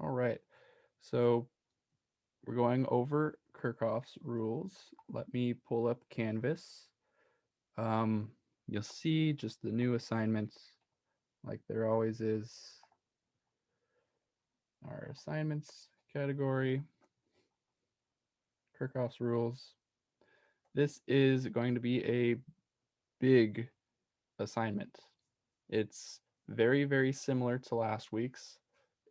All right. So we're going over Kirchhoff's rules. Let me pull up Canvas. Um, you'll see just the new assignments, like there always is. Our assignments category, Kirchhoff's rules. This is going to be a big assignment. It's very, very similar to last week's.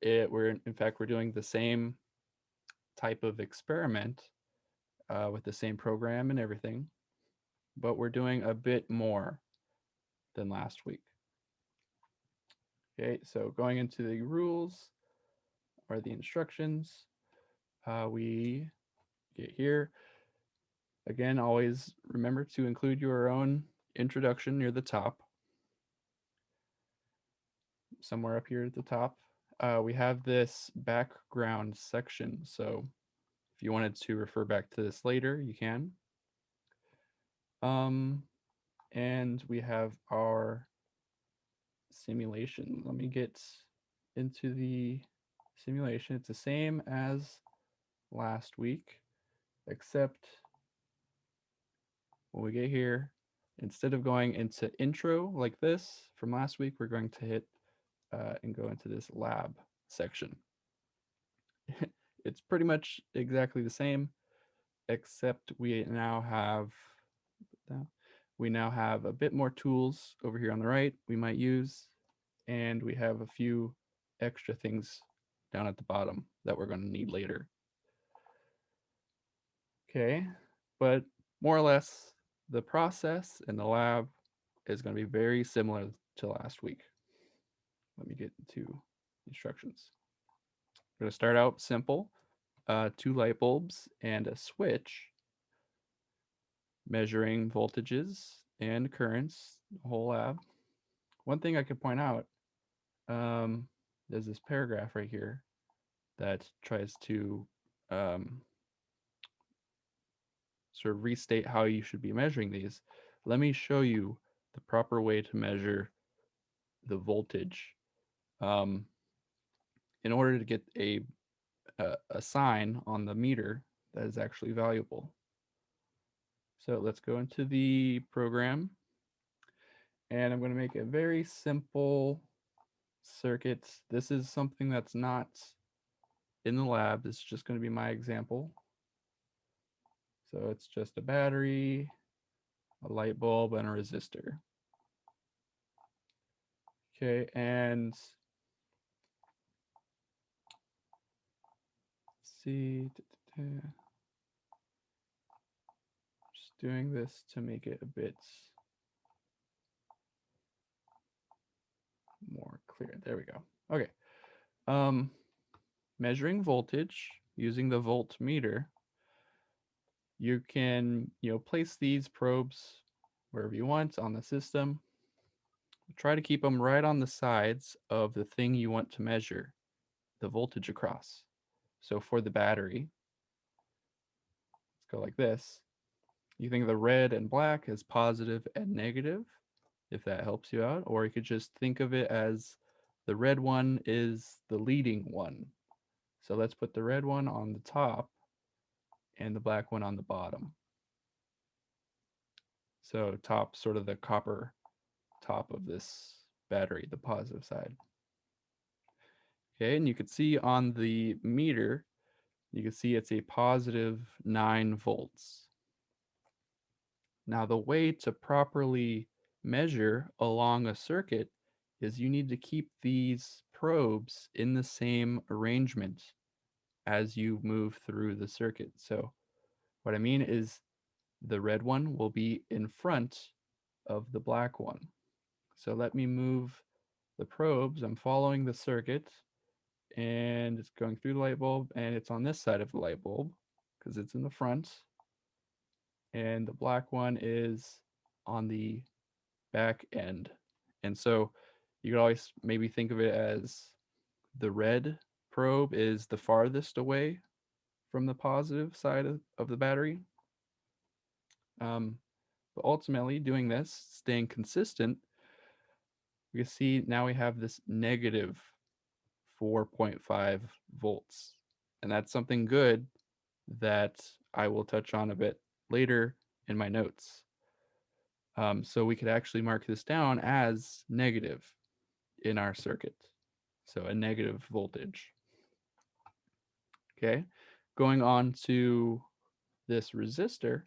In fact, we're doing the same type of experiment with the same program and everything, but we're doing a bit more than last week. Okay, so going into the rules or the instructions, we get here. Again, always remember to include your own introduction near the top. Somewhere up here at the top, we have this background section. So if you wanted to refer back to this later, you can. And we have our simulation. Let me get into the simulation. It's the same as last week, except when we get here, instead of going into intro like this from last week, we're going to hit and go into this lab section. It's pretty much exactly the same, except we now have a bit more tools over here on the right we might use, and we have a few extra things down at the bottom that we're going to need later. Okay, but more or less, the process in the lab is going to be very similar to last week. Let me get into instructions. We're going to start out simple, 2 light bulbs and a switch, measuring voltages and currents, the whole lab. One thing I could point out, there's this paragraph right here that tries to sort of restate how you should be measuring these. Let me show you the proper way to measure the voltage. Um, in order to get a sign on the meter that is actually valuable. So let's go into the program, and I'm going to make a very simple circuit. This is something that's not in the lab. This is just going to be my example. So it's just a battery, a light bulb, and a resistor. Okay, and let's see. Just doing this to make it a bit more clear. There we go. Okay. Measuring voltage using the voltmeter, you can, place these probes wherever you want on the system. Try to keep them right on the sides of the thing you want to measure the voltage across. So for the battery, let's go like this. You think the red and black is positive and negative, if that helps you out, or you could just think of it as the red one is the leading one. So let's put the red one on the top and the black one on the bottom. So top, sort of the copper top of this battery, the positive side. Okay, and you can see on the meter, you can see it's a positive 9 volts. Now the way to properly measure along a circuit is you need to keep these probes in the same arrangement as you move through the circuit. So what I mean is the red one will be in front of the black one. So let me move the probes. I'm following the circuit, and it's going through the light bulb, and it's on this side of the light bulb because it's in the front. And the black one is on the back end. And so you could always maybe think of it as the red probe is the farthest away from the positive side of the battery. But ultimately, doing this, staying consistent, we can see now we have this negative 4.5 volts. And that's something good that I will touch on a bit later in my notes. So we could actually mark this down as negative in our circuit. So a negative voltage. Okay, going on to this resistor.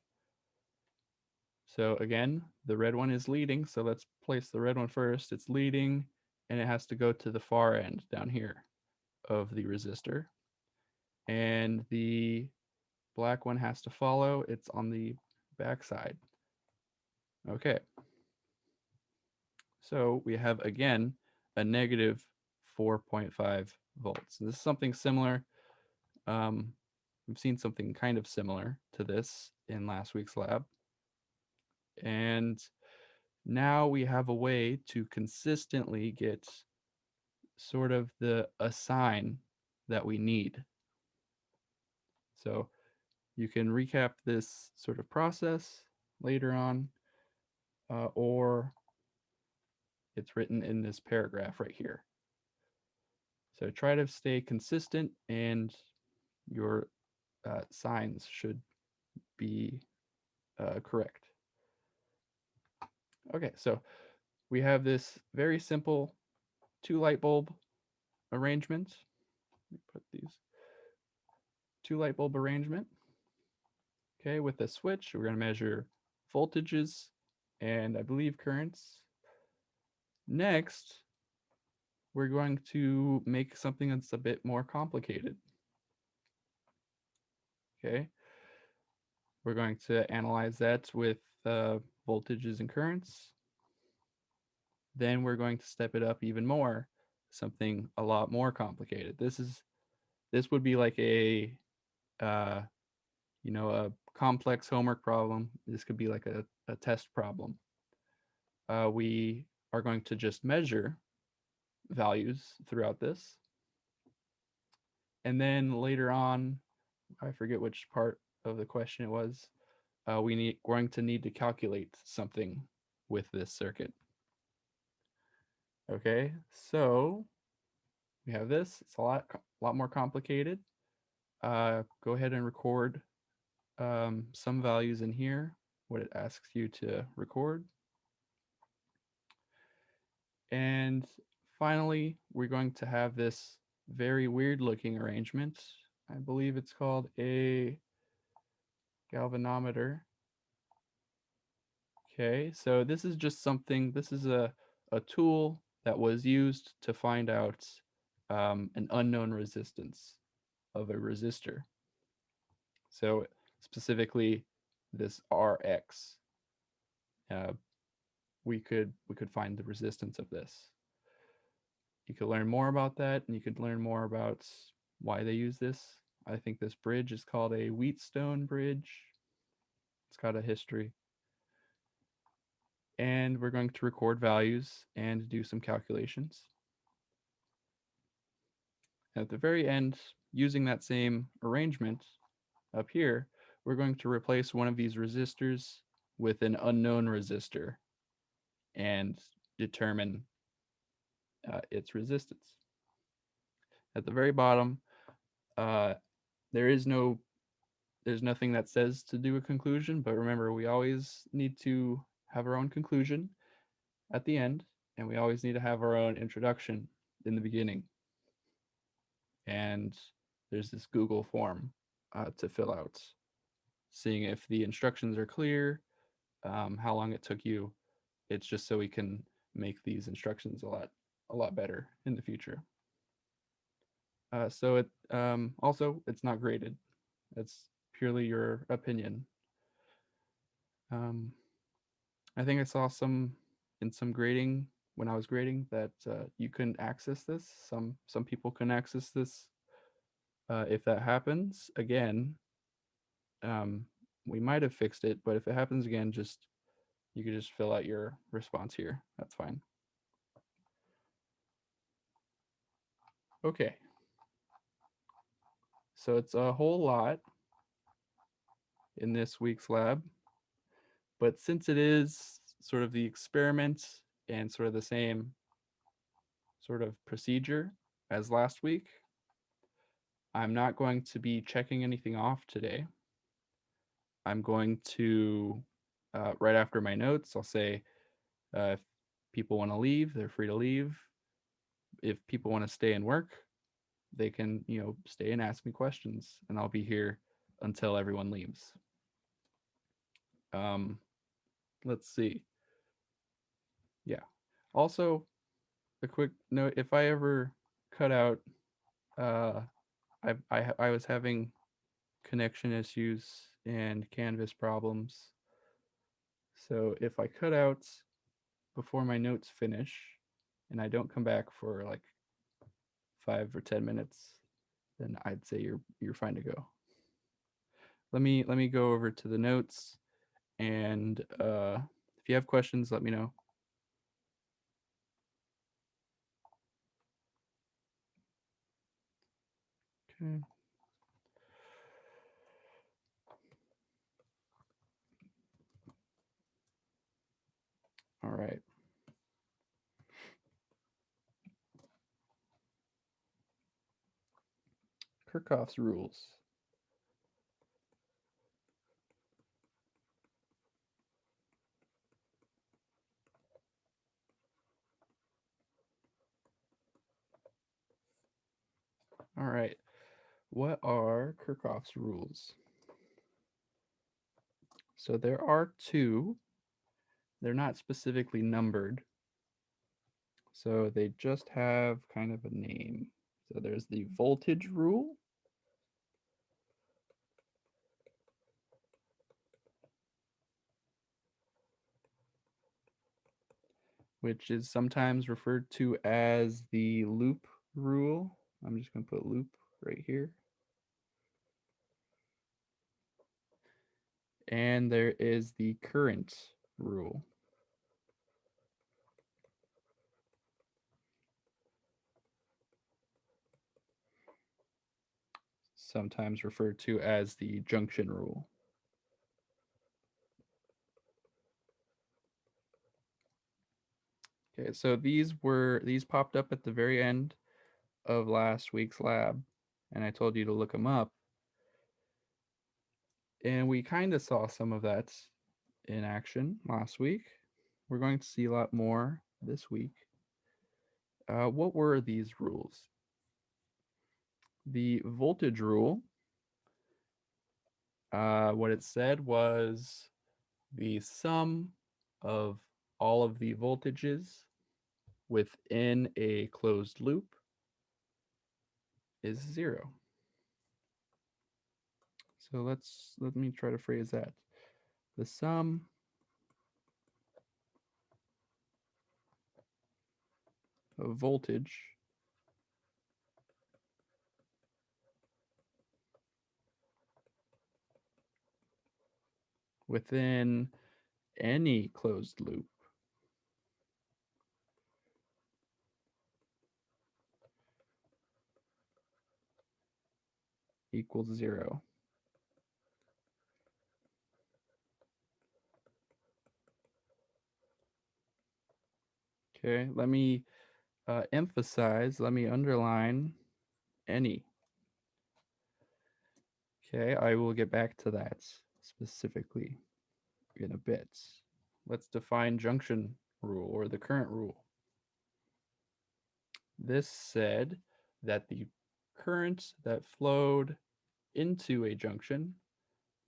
So again, the red one is leading. So let's place the red one first. It's leading and it has to go to the far end down here of the resistor. And the black one has to follow. It's on the back side. Okay. So we have, again, a negative 4.5 volts. This is something similar. We've seen something kind of similar to this in last week's lab. And now we have a way to consistently get sort of a sign that we need. So you can recap this sort of process later on, or it's written in this paragraph right here. So try to stay consistent and your signs should be correct. Okay, so we have this very simple 2 light bulb arrangement. Let me put these 2 light bulb arrangement. Okay, with the switch, we're going to measure voltages and I believe currents. Next, we're going to make something that's a bit more complicated. Okay, we're going to analyze that with voltages and currents. Then we're going to step it up even more, something a lot more complicated. This would be like a a complex homework problem. This could be like a test problem. We are going to just measure values throughout this. And then later on, I forget which part of the question it was, we're going to need to calculate something with this circuit. Okay, so we have this. It's a lot more complicated. Go ahead and record some values in here, what it asks you to record. And finally, we're going to have this very weird looking arrangement. I believe it's called a galvanometer. Okay, so this is just something, this is a tool that was used to find out an unknown resistance of a resistor. So specifically this Rx, we could find the resistance of this. You could learn more about that, and you could learn more about why they use this. I think this bridge is called a Wheatstone bridge. It's got a history. And we're going to record values and do some calculations. At the very end, using that same arrangement up here, we're going to replace one of these resistors with an unknown resistor and determine its resistance. At the very bottom, there's nothing that says to do a conclusion, but remember, we always need to have our own conclusion at the end, and we always need to have our own introduction in the beginning. And there's this Google form to fill out, seeing if the instructions are clear, how long it took you. It's just so we can make these instructions a lot better in the future. So it also, it's not graded. It's purely your opinion. I think I saw in some grading when I was grading that you couldn't access this. Some people can access this. If that happens again, we might have fixed it, but if it happens again, you could just fill out your response here. That's fine. Okay. So it's a whole lot in this week's lab, but since it is sort of the experiment and sort of the same sort of procedure, as last week, I'm not going to be checking anything off today. I'm going to, right after my notes, I'll say if people want to leave, they're free to leave. If people want to stay and work, they can, stay and ask me questions, and I'll be here until everyone leaves. Let's see. Yeah. Also, a quick note: if I ever cut out, uh, I was having connection issues and Canvas problems. So if I cut out before my notes finish, and I don't come back for like 5 or 10 minutes, then I'd say you're fine to go. Let me go over to the notes, and if you have questions, let me know. Okay. All right. Kirchhoff's rules. All right. What are Kirchhoff's rules? So there are two. They're not specifically numbered. So they just have kind of a name. So there's the voltage rule, which is sometimes referred to as the loop rule. I'm just going to put loop right here. And there is the current rule. Sometimes referred to as the junction rule. Okay, so these popped up at the very end of last week's lab, and I told you to look them up. And we kind of saw some of that in action last week. We're going to see a lot more this week. What were these rules? The voltage rule, what it said was the sum of all of the voltages within a closed loop is 0. So let me try to phrase that. The sum of voltage within any closed loop equals 0. Okay, let me emphasize, let me underline any. Okay, I will get back to that specifically in a bit. Let's define junction rule, or the current rule. This said that the current that flowed into a junction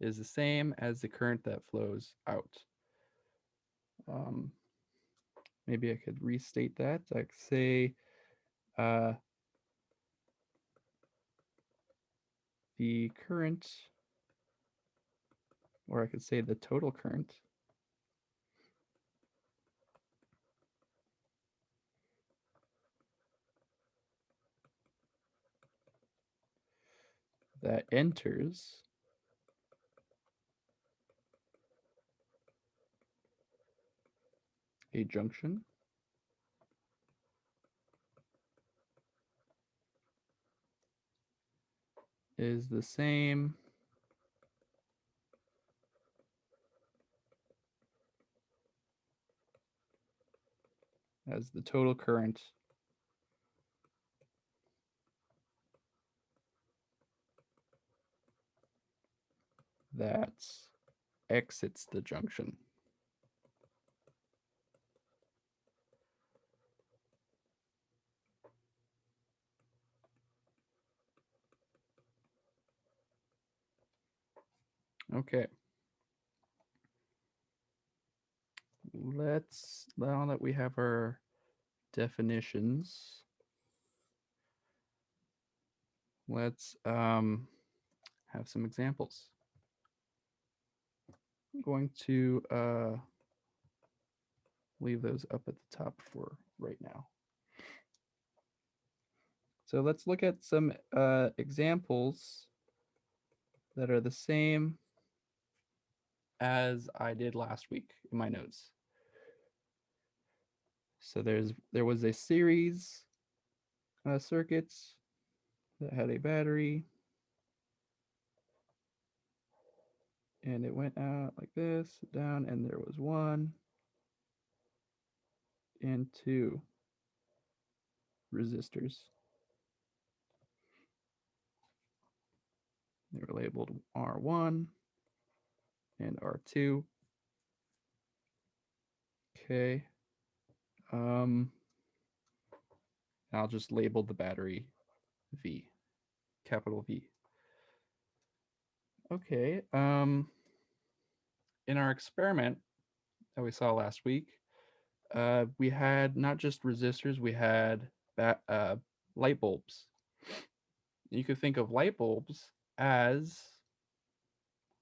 is the same as the current that flows out. Maybe I could restate that. I could say the current, or I could say the total current that enters a junction is the same as the total current that exits the junction. Okay. Now that we have our definitions, let's have some examples. I'm going to leave those up at the top for right now. So let's look at some examples that are the same as I did last week in my notes. So there was a series circuits that had a battery, and it went out like this, down, and there was 1 and 2 resistors. They were labeled R1 and R2. Okay. I'll just label the battery V, capital V. Okay. In our experiment that we saw last week, we had not just resistors, we had light bulbs. You could think of light bulbs as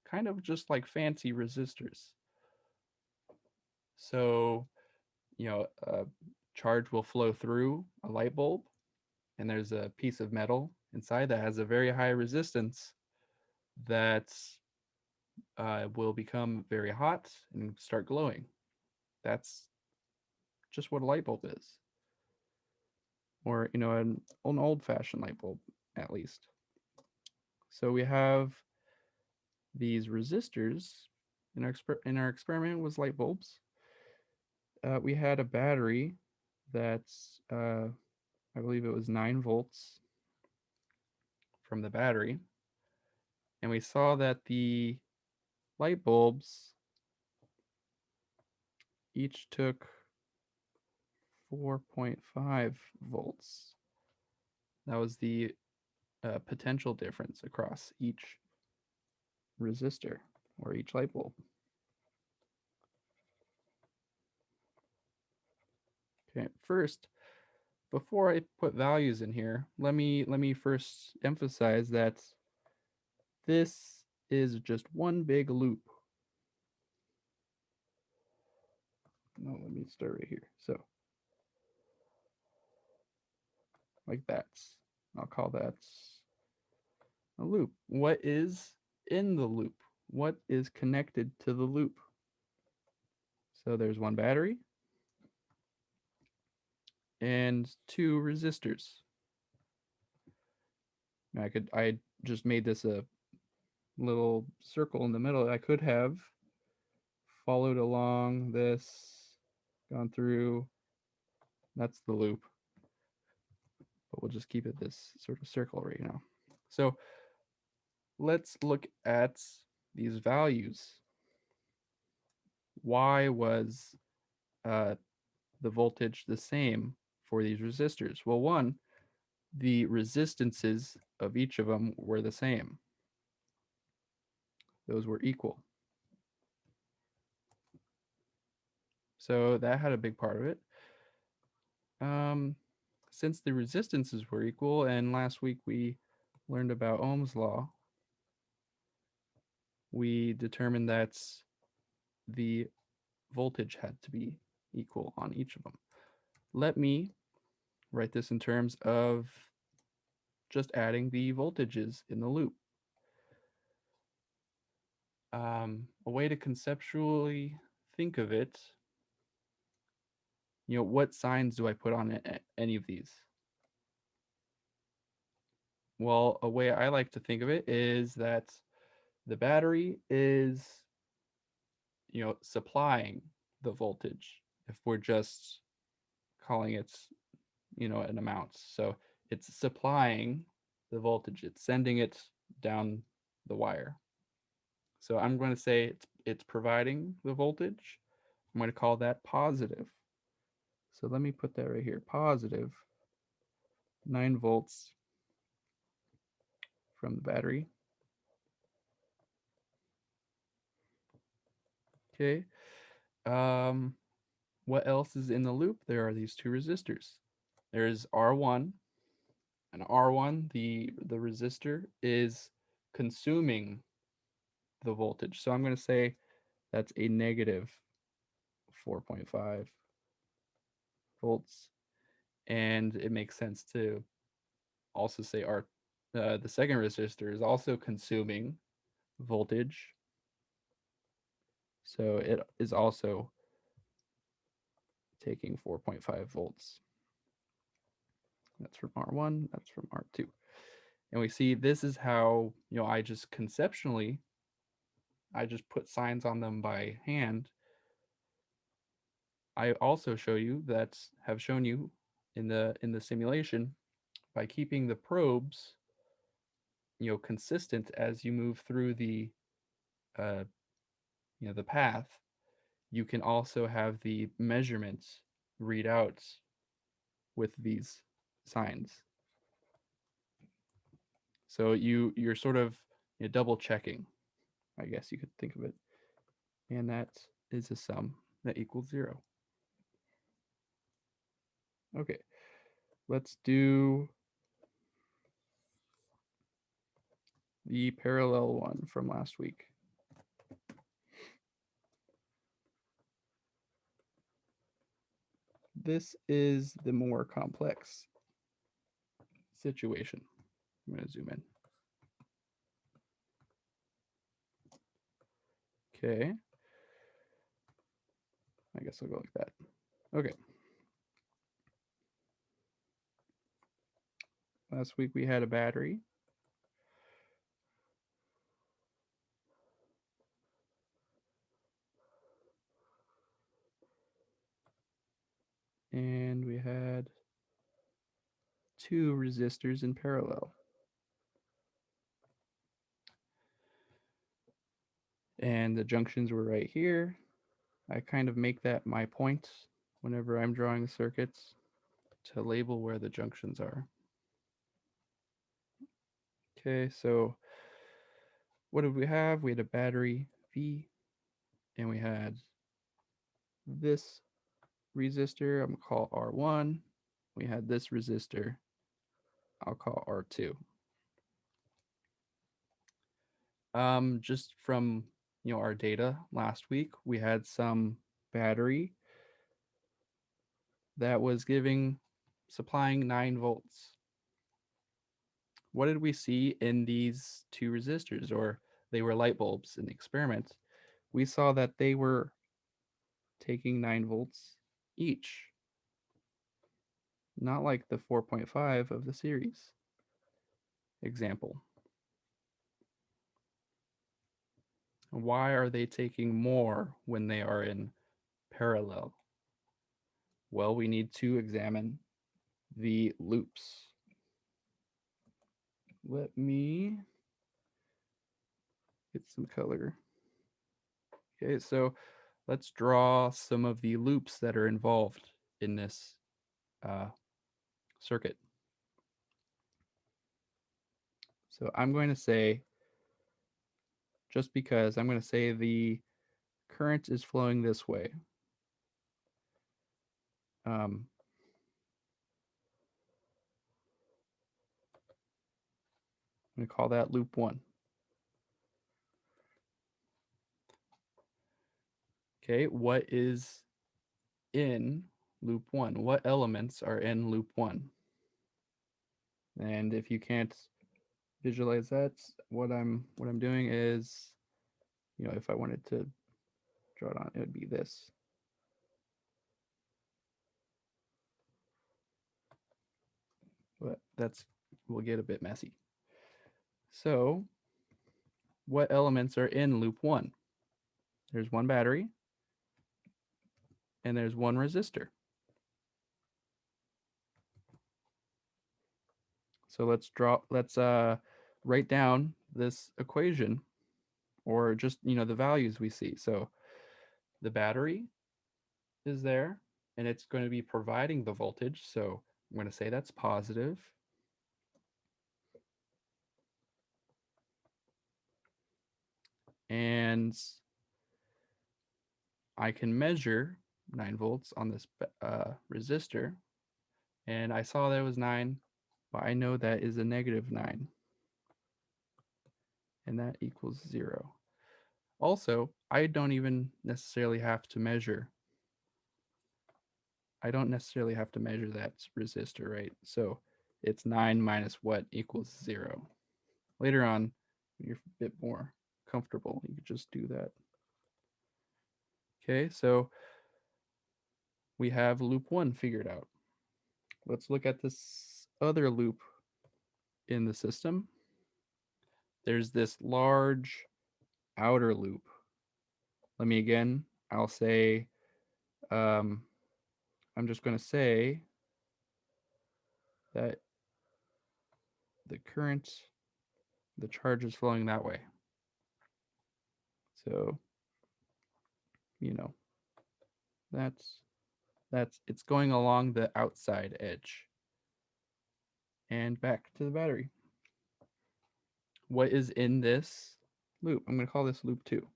kind of just like fancy resistors. So, a charge will flow through a light bulb, and there's a piece of metal inside that has a very high resistance that will become very hot and start glowing. That's just what a light bulb is. Or, an old-fashioned light bulb, at least. So we have these resistors. In our experiment was light bulbs. We had a battery that's, I believe it was 9 volts from the battery. And we saw that the light bulbs each took 4.5 volts. That was the potential difference across each resistor or each light bulb. Okay, first, before I put values in here, let me first emphasize that this is just one big loop. No, let me start right here. So, like that. I'll call that a loop. What is in the loop? What is connected to the loop? So there's one battery and 2 resistors. I just made this a little circle in the middle. I could have followed along this, gone through. That's the loop. But we'll just keep it this sort of circle right now. So let's look at these values. Why was the voltage the same for these resistors? Well, one, the resistances of each of them were the same. Those were equal. So that had a big part of it. Since the resistances were equal, and last week we learned about Ohm's law, we determined that the voltage had to be equal on each of them. Let me write this in terms of just adding the voltages in the loop. A way to conceptually think of it, what signs do I put on any of these? Well, a way I like to think of it is that the battery is, supplying the voltage if we're just calling it, an amount. So it's supplying the voltage. It's sending it down the wire. So I'm going to say it's providing the voltage. I'm going to call that positive. So let me put that right here. Positive 9 volts from the battery. Okay. What else is in the loop? There are these two resistors. There's R1, and R1, the resistor, is consuming the voltage. So I'm going to say that's a negative 4.5 volts. And it makes sense to also say the second resistor is also consuming voltage. So it is also taking 4.5 volts. That's from R1, that's from R2. And we see this is how, I just conceptually, I just put signs on them by hand. I also have shown you in the simulation by keeping the probes, consistent as you move through uh, the path. You can also have the measurements readouts with these signs. So you're sort of double checking, I guess you could think of it. And that is a sum that equals 0. Okay, let's do the parallel one from last week. This is the more complex situation. I'm going to zoom in. Okay. I guess I'll go like that. Okay. Last week we had a battery. And we had 2 resistors in parallel. And the junctions were right here. I kind of make that my point whenever I'm drawing circuits, to label where the junctions are. Okay, so what did we have? We had a battery V, and we had this resistor, I'm going to call R1. We had this resistor, I'll call R2. Just from our data last week, we had some battery that was supplying 9 volts. What did we see in these 2 resistors? Or they were light bulbs in the experiment. We saw that they were taking 9 volts each, not like the 4.5 of the series example. Why are they taking more when they are in parallel? Well, we need to examine the loops. Let me get some color. Okay, so let's draw some of the loops that are involved in this circuit. So I'm going to say, just because, I'm going to say the current is flowing this way. I'm going to call that loop 1. Okay, what is in loop 1? What elements are in loop 1? And if you can't visualize that, what I'm doing is, if I wanted to draw it on, it would be this. But will get a bit messy. So what elements are in loop 1? There's 1 battery, and there's 1 resistor. So let's write down this equation or just, the values we see. So the battery is there, and it's going to be providing the voltage. So I'm going to say that's positive. And I can measure 9 volts on this resistor, and I saw that it was 9, but I know that is a negative 9, and that equals 0. Also, I don't even necessarily have to measure. I don't necessarily have to measure that resistor, right? So it's 9 minus what equals 0. Later on, when you're a bit more comfortable, you could just do that. Okay, so we have loop 1 figured out. Let's look at this other loop in the system. There's this large outer loop. I'll say, I'm just going to say that the charge is flowing that way. So, it's going along the outside edge. And back to the battery. What is in this loop? I'm going to call this loop 2.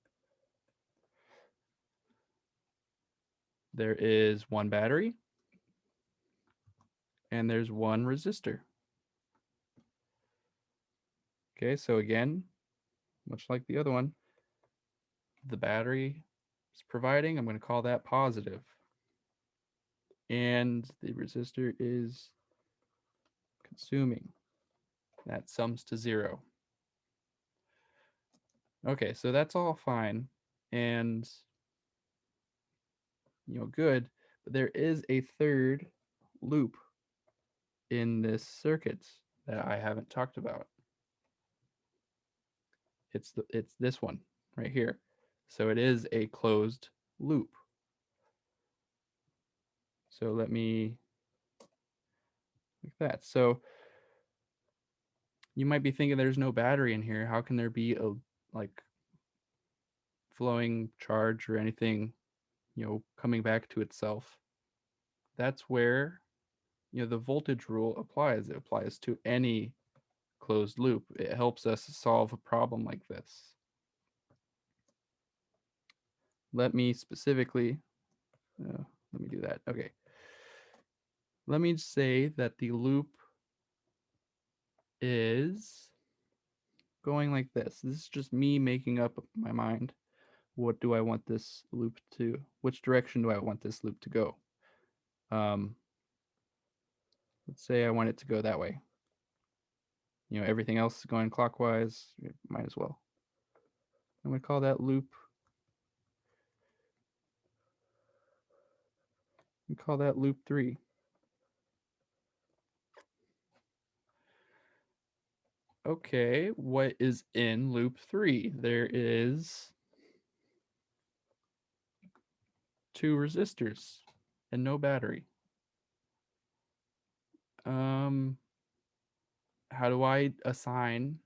There is one battery, and there's one resistor. Okay, so again, much like the other one, the battery is providing, I'm going to call that positive. And the resistor is consuming. That sums to 0. Okay, so that's all fine and good, but there is a third loop in this circuit that I haven't talked about. It's this one right here. So it is a closed loop. So let me like that. So you might be thinking there's no battery in here. How can there be a flowing charge or anything, coming back to itself? That's where the voltage rule applies. It applies to any closed loop. It helps us solve a problem like this. Let me specifically, let me do that. Okay. Let me say that the loop is going like this. This is just me making up my mind. What do I want this loop to, which direction do I want this loop to go? Let's say I want it to go that way. Everything else is going clockwise, might as well. I'm going to call that loop. We call that loop 3. Okay, what is in loop 3? There is 2 resistors and no battery. How do I assign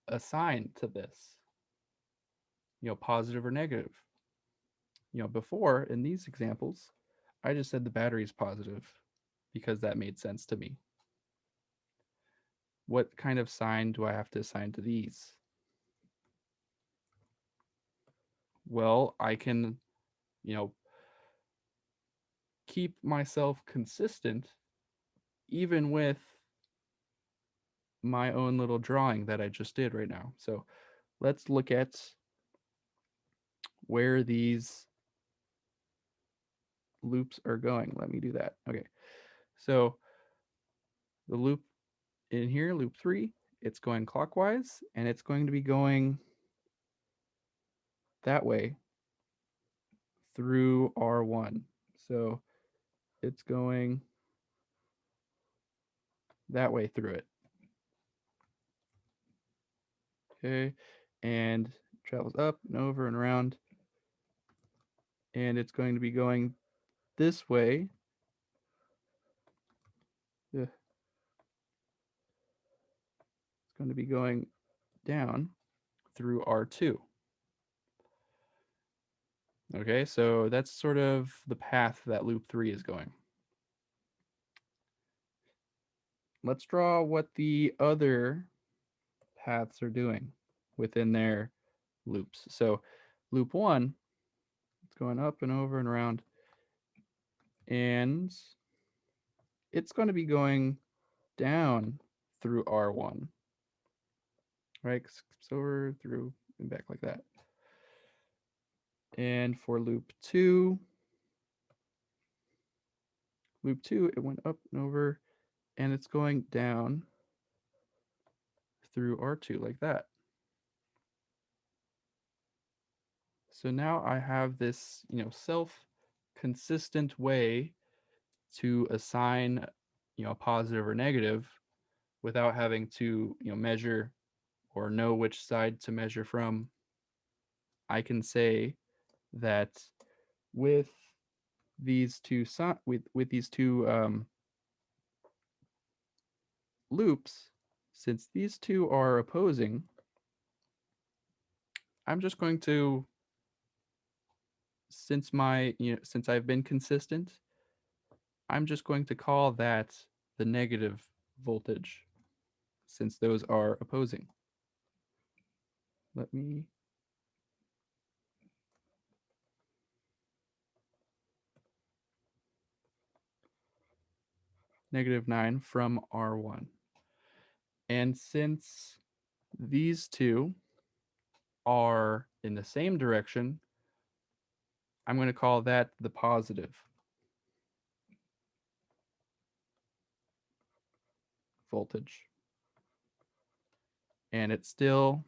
a sign to this? Positive or negative? Before in these examples, I just said the battery is positive because that made sense to me. What kind of sign do I have to assign to these? Well, I can, keep myself consistent even with my own little drawing that I just did right now. So let's look at where these loops are going. Let me do that. Okay. So the loop in here, loop 3, it's going clockwise, and it's going to be going that way through R1. So it's going that way through it. Okay. And travels up and over and around. And it's going to be going this way. It's going to be going down through R2. Okay, so that's sort of the path that loop 3 is going. Let's draw what the other paths are doing within their loops. So loop 1, it's going up and over and around, and it's going to be going down through R1, right? Skips over, through, and back like that. And for loop 2, it went up and over, and it's going down through R2 like that. So now I have this, self-consistent way to assign, a positive or negative without having to, measure or know which side to measure from. I can say that with these two loops, since these two are opposing, I'm just going to, since I've been consistent, I'm just going to call that the negative voltage, since those are opposing. Let me -9 from R1. And since these two are in the same direction, I'm going to call that the positive voltage. And it still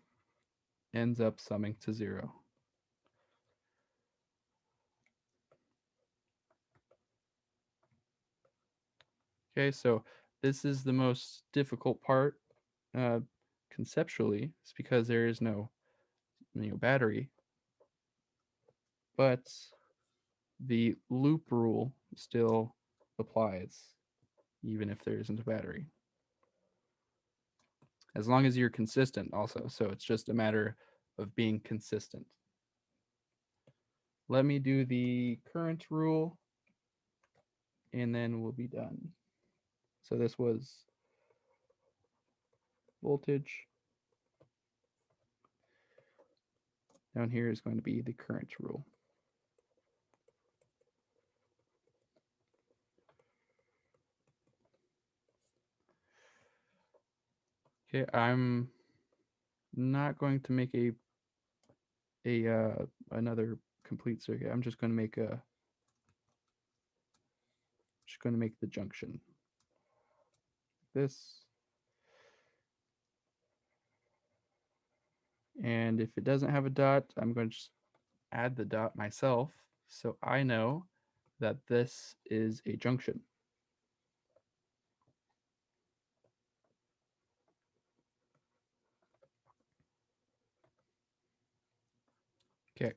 ends up summing to 0. Okay, so this is the most difficult part conceptually. It's because there is no battery, but the loop rule still applies even if there isn't a battery, as long as you're consistent also. So it's just a matter of being consistent. Let me do the current rule and then we'll be done. So this was voltage. Down here is going to be the current rule. Okay, I'm not going to make another complete circuit. I'm just going to make the junction. This. And if it doesn't have a dot, I'm going to just add the dot myself so I know that this is a junction. Okay.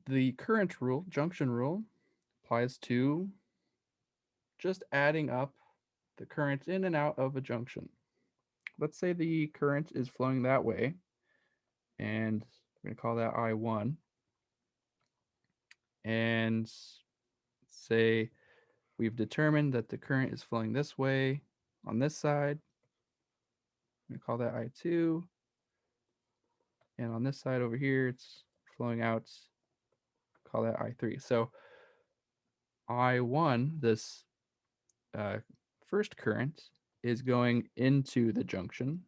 The current rule, junction rule, applies to just adding up the currents in and out of a junction. Let's say the current is flowing that way, and we're going to call that I1. And say we've determined that the current is flowing this way on this side. I'm going to call that I2. And on this side over here, it's flowing out, call that I3. So I1, this first current, is going into the junction.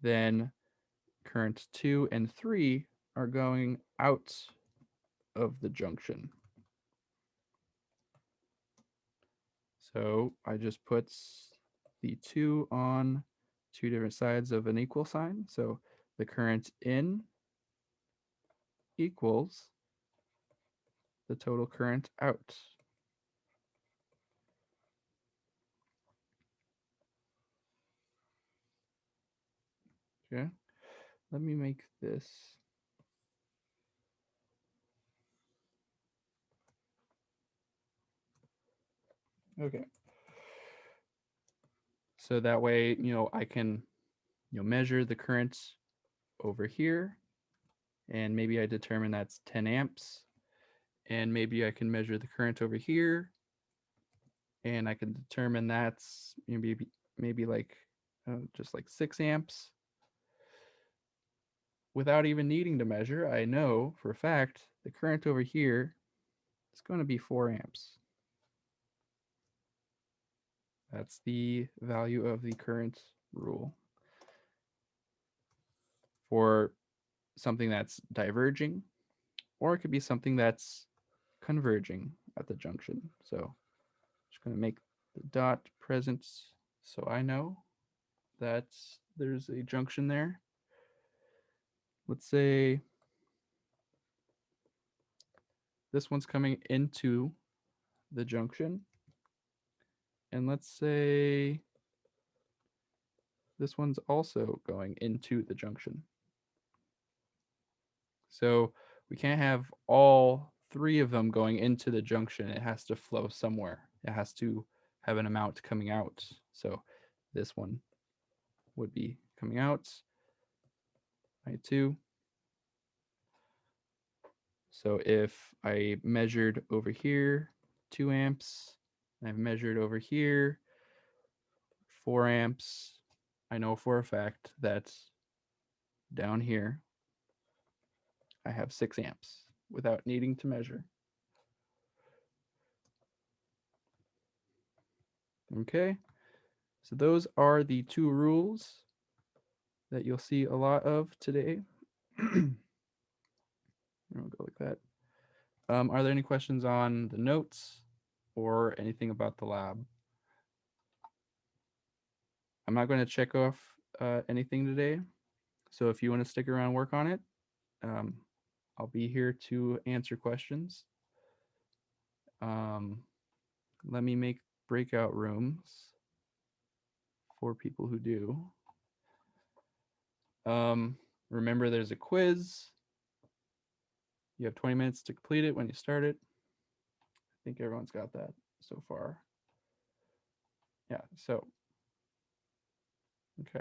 Then current 2 and 3 are going out of the junction. So I just put the 2 on two different sides of an equal sign. So the current in equals the total current out. Okay, let me make this. Okay. So that way, I can, measure the current over here, and maybe I determine that's 10 amps, and maybe I can measure the current over here, and I can determine that's maybe like just like 6 amps. Without even needing to measure, I know for a fact the current over here is going to be 4 amps. That's the value of the current rule. For something that's diverging, or it could be something that's converging at the junction. So just going to make the dot present so I know that there's a junction there. Let's say this one's coming into the junction. And let's say this one's also going into the junction. So we can't have all 3 of them going into the junction. It has to flow somewhere. It has to have an amount coming out. So this one would be coming out, I2. So if I measured over here 2 amps, and I've measured over here 4 amps, I know for a fact that down here I have 6 amps without needing to measure. Okay, so those are the 2 rules that you'll see a lot of today. We'll go like that. Are there any questions on the notes or anything about the lab? I'm not going to check off anything today. So if you want to stick around and work on it, I'll be here to answer questions. Let me make breakout rooms for people who do. Remember, there's a quiz. You have 20 minutes to complete it when you start it. I think everyone's got that so far. Yeah, so, okay.